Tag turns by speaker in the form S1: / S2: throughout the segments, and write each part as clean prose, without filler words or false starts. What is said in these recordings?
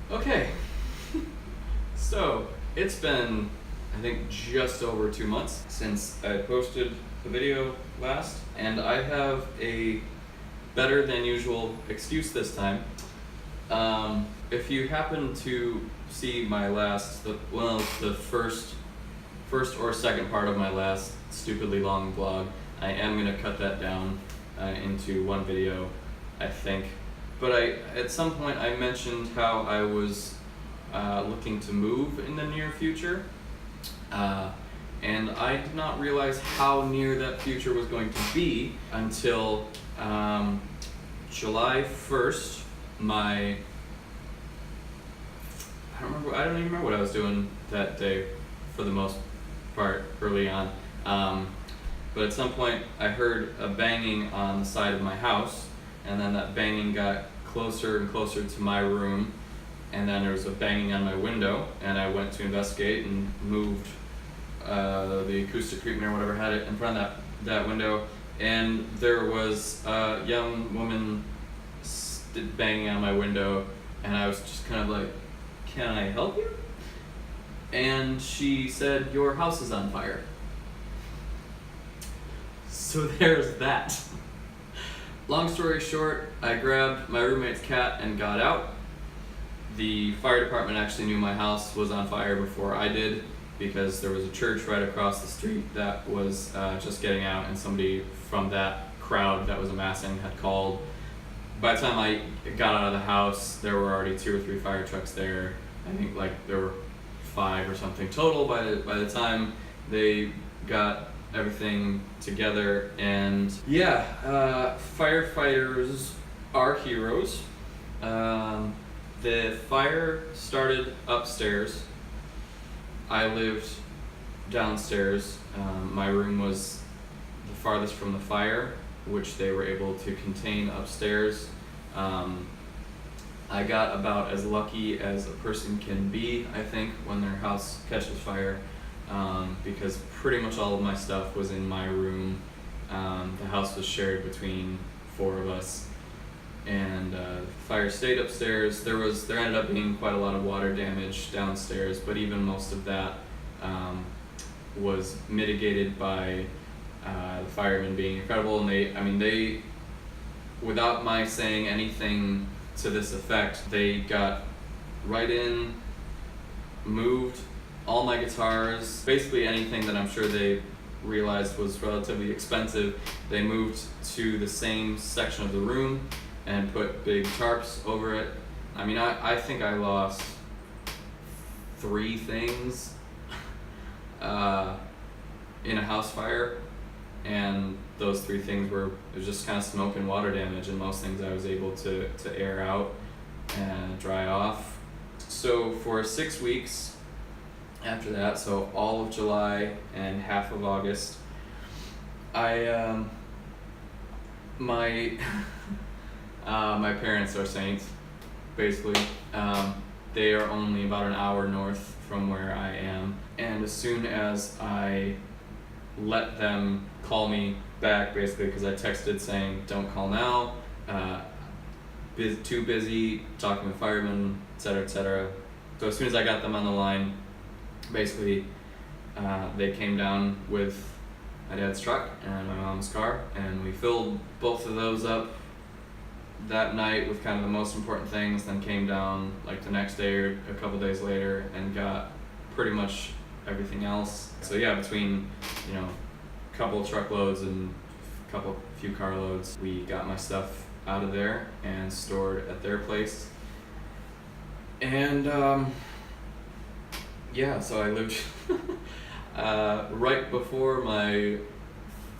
S1: Okay, so it's been, I think, just over 2 months since I posted the video last, and I have a better than usual excuse this time. If you happen to see my last, the first or second part of my last stupidly long vlog, I am gonna cut that down into one video, I think. But at some point I mentioned how I was looking to move in the near future, and I did not realize how near that future was going to be until July 1st. I don't even remember what I was doing that day for the most part early on. But at some point I heard a banging on the side of my house, and then that banging got closer and closer to my room, and then there was a banging on my window, and I went to investigate and moved the acoustic treatment or whatever had it in front of that window, and there was a young woman banging on my window, and I was just kind of like, "Can I help you?" And she said, "Your house is on fire." So there's that. Long story short, I grabbed my roommate's cat and got out. The fire department actually knew my house was on fire before I did, because there was a church right across the street that was just getting out, and somebody from that crowd that was amassing had called. By the time I got out of the house, there were already 2 or 3 fire trucks there. I think there were 5 or something total by the time they got everything together. And yeah, firefighters are heroes. The fire started upstairs. I lived downstairs. My room was the farthest from the fire, which they were able to contain upstairs. I got about as lucky as a person can be, I think, when their house catches fire, because pretty much all of my stuff was in my room. The house was shared between 4 of us, and fire stayed upstairs. There ended up being quite a lot of water damage downstairs, but even most of that was mitigated by the firemen being incredible, and they, without my saying anything to this effect, they got right in, moved all my guitars, basically anything that I'm sure they realized was relatively expensive. They moved to the same section of the room and put big tarps over it. I mean, I think I lost 3 things in a house fire, and those 3 things it was just kind of smoke and water damage, and most things I was able to air out and dry off. So for 6 weeks after that, so all of July and half of August, my my parents are saints, basically. They are only about an hour north from where I am, and as soon as I let them call me back, basically, because I texted saying, "Don't call now, too busy talking with firemen," etc., etc. So as soon as I got them on the line, basically, they came down with my dad's truck and my mom's car, and we filled both of those up that night with kind of the most important things, then came down like the next day or a couple days later and got pretty much everything else. So yeah, between, a couple of truckloads and a few carloads, we got my stuff out of there and stored at their place. And yeah, so I lived right before my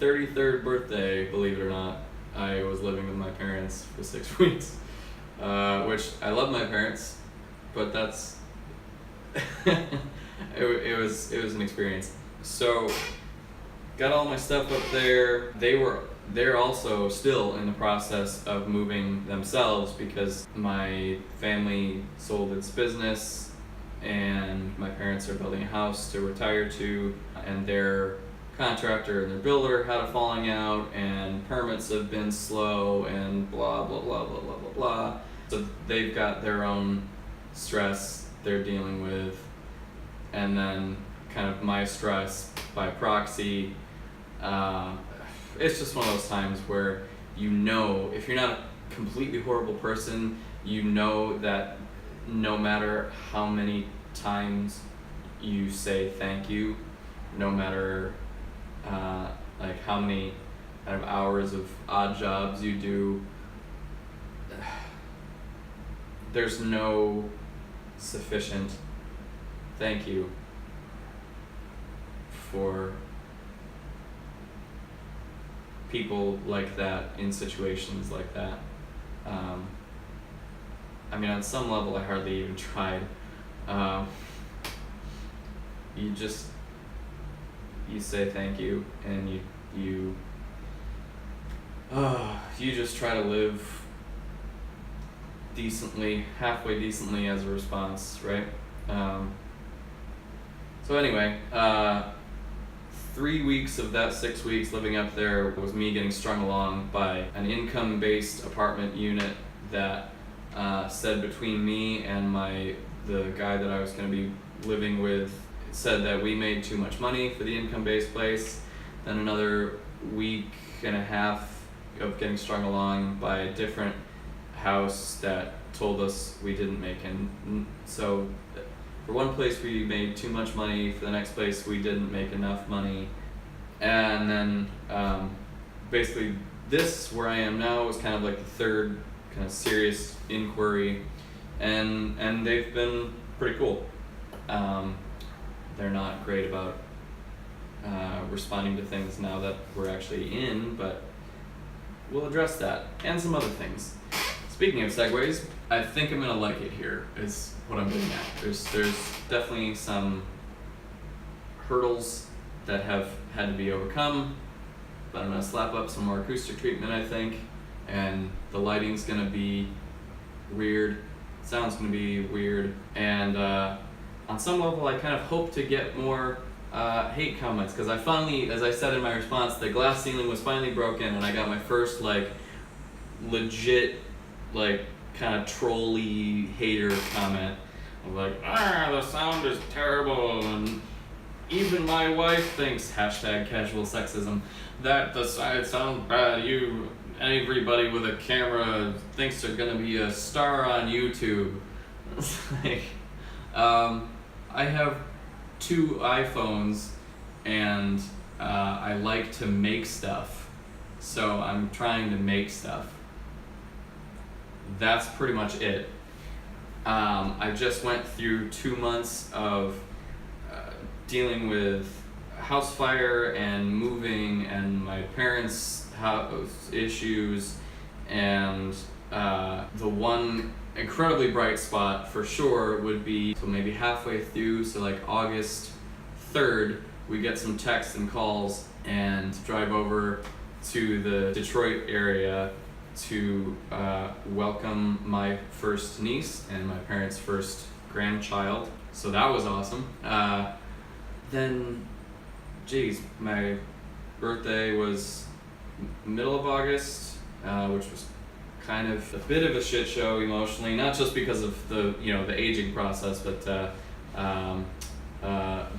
S1: 33rd birthday, believe it or not, I was living with my parents for 6 weeks, which I love my parents, but that's it was an experience. So got all my stuff up there. They're also still in the process of moving themselves, because my family sold its business and my parents are building a house to retire to, and their contractor and their builder had a falling out, and permits have been slow, and blah blah blah blah blah blah blah. So they've got their own stress they're dealing with, and then kind of my stress by proxy. It's just one of those times where if you're not a completely horrible person, that no matter how many times you say thank you, no matter like how many kind of hours of odd jobs you do, there's no sufficient thank you for people like that in situations like that. I mean, on some level I hardly even tried. You say thank you, and you just try to live decently, halfway decently as a response, right? So anyway, 3 weeks of that 6 weeks living up there was me getting strung along by an income-based apartment unit that said between me and the guy that I was going to be living with, said that we made too much money for the income-based place. Then another week and a half of getting strung along by a different house that told us we didn't make so for one place we made too much money, for the next place we didn't make enough money, and then basically this where I am now was kind of like the third kind of serious inquiry, and they've been pretty cool. They're not great about responding to things now that we're actually in, but we'll address that and some other things. Speaking of segues, I think I'm gonna like it here, is what I'm getting at. There's definitely some hurdles that have had to be overcome, but I'm gonna slap up some more acoustic treatment, I think, and the lighting's gonna be weird, sound's gonna be weird, and on some level I kind of hope to get more hate comments, because I finally, as I said in my response, the glass ceiling was finally broken, and I got my first legit kind of trolly hater comment of the sound is terrible, and even my wife thinks #casual sexism that the side sounds bad. Everybody with a camera thinks they're gonna be a star on YouTube. It's I have 2 iPhones, and I like to make stuff, so I'm trying to make stuff. That's pretty much it. I just went through 2 months of dealing with house fire and moving and my parents' house issues, and the one incredibly bright spot for sure would be, so maybe halfway through, so August 3rd, we get some texts and calls and drive over to the Detroit area to welcome my first niece and my parents' first grandchild. So that was awesome. Then, my birthday was middle of August, which was kind of a bit of a shit show emotionally, not just because of the aging process, but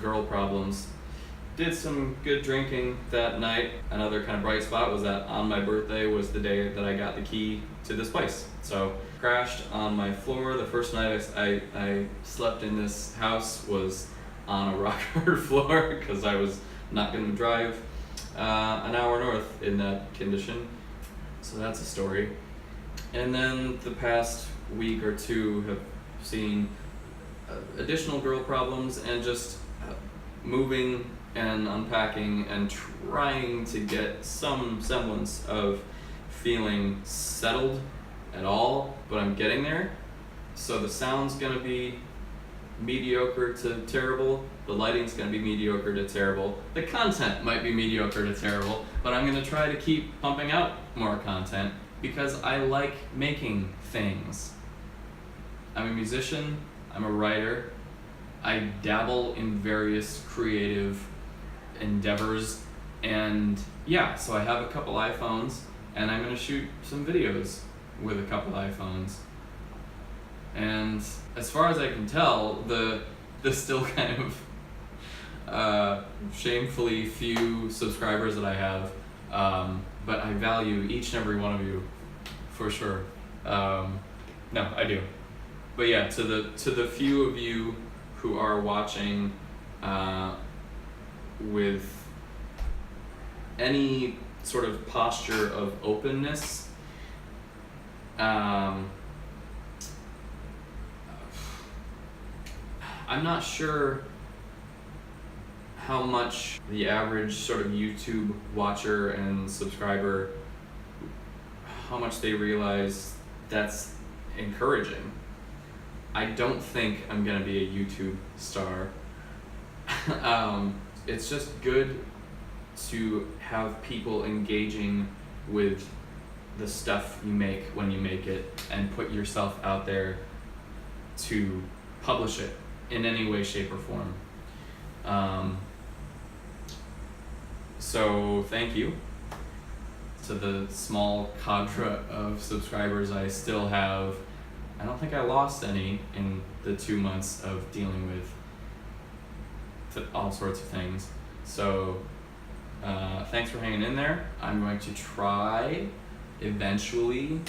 S1: girl problems. Did some good drinking that night. Another kind of bright spot was that on my birthday was the day that I got the key to this place. So crashed on my floor. The first night I slept in this house was on a rock hard floor because I was not going to drive an hour north in that condition. So that's a story. And then the past week or two have seen additional girl problems and just moving and unpacking and trying to get some semblance of feeling settled at all, but I'm getting there. So the sound's gonna be mediocre to terrible, the lighting's gonna be mediocre to terrible, the content might be mediocre to terrible, but I'm gonna try to keep pumping out more content because I like making things. I'm a musician, I'm a writer, I dabble in various creative endeavors, and yeah, so I have a couple iPhones and I'm gonna shoot some videos with a couple iPhones. And as far as I can tell, the still kind of shamefully few subscribers that I have, but I value each and every one of you for sure. No, I do. But yeah, to the few of you who are watching with any sort of posture of openness, I'm not sure how much the average sort of YouTube watcher and subscriber, how much they realize that's encouraging. I don't think I'm gonna be a YouTube star. It's just good to have people engaging with the stuff you make when you make it and put yourself out there to publish it in any way, shape, or form. So thank you to the small cadre of subscribers I still have. I don't think I lost any in the 2 months of dealing with all sorts of things. So thanks for hanging in there. I'm going to try eventually,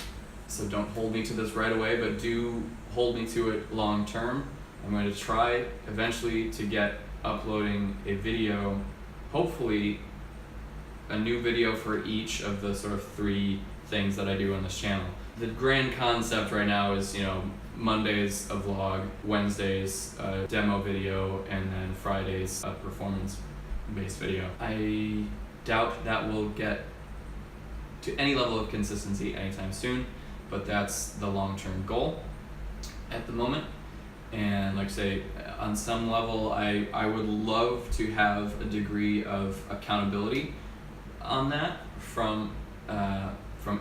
S1: so don't hold me to this right away, but do hold me to it long term. I'm going to try eventually to get uploading a video, hopefully a new video for each of the sort of 3 things that I do on this channel. The grand concept right now is, Mondays a vlog, Wednesdays a demo video, and then Fridays a performance-based video. I doubt that will get to any level of consistency anytime soon, but that's the long-term goal at the moment. And like I say, on some level, I would love to have a degree of accountability on that from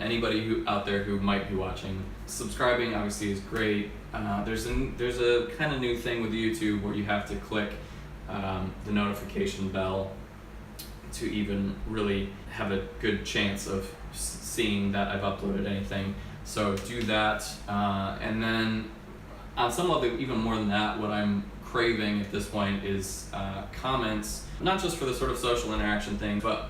S1: anybody out there who might be watching. Subscribing obviously is great. There's a kind of new thing with YouTube where you have to click the notification bell to even really have a good chance of seeing that I've uploaded anything. So do that, and then on some level, even more than that, what I'm craving at this point is comments, not just for the sort of social interaction thing, but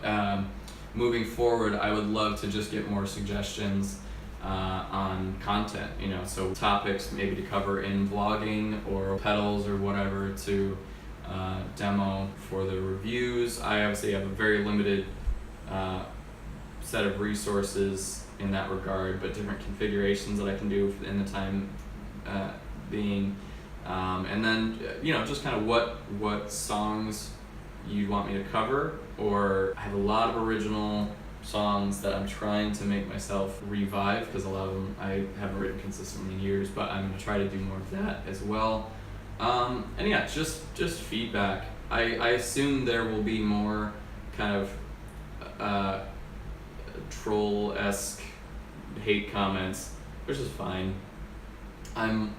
S1: moving forward, I would love to just get more suggestions on content, so topics maybe to cover in vlogging or pedals or whatever to demo for the reviews. I obviously have a very limited set of resources in that regard, but different configurations that I can do in the time being, and then just kind of what songs you'd want me to cover. Or I have a lot of original songs that I'm trying to make myself revive, because a lot of them I haven't written consistently in years, but I'm going to try to do more of that as well. And yeah, just feedback. I assume there will be more kind of troll-esque hate comments, which is fine. I'm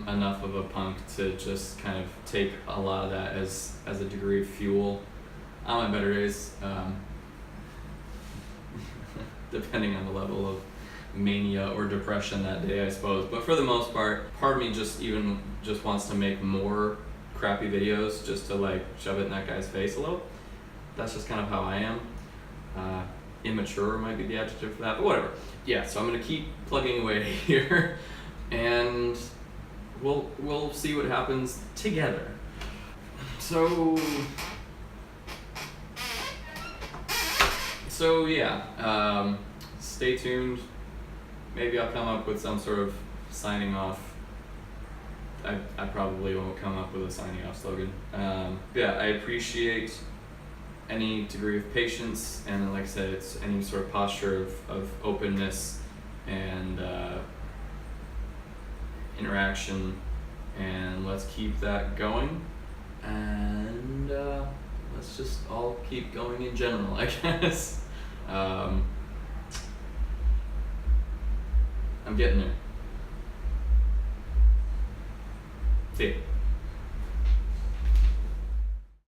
S1: enough of a punk to just kind of take a lot of that as a degree of fuel on my better days, depending on the level of mania or depression that day, I suppose. But for the most part of me just wants to make more crappy videos just to shove it in that guy's face a little. That's just kind of how I am. Immature might be the adjective for that, but whatever. Yeah, so I'm gonna keep plugging away here, and we'll see what happens together. So yeah, stay tuned. Maybe I'll come up with some sort of signing off. I probably won't come up with a signing off slogan. Yeah, I appreciate any degree of patience, and like I said, it's any sort of posture of openness and interaction, and let's keep that going, and let's just all keep going in general, I guess. I'm getting there. See ya.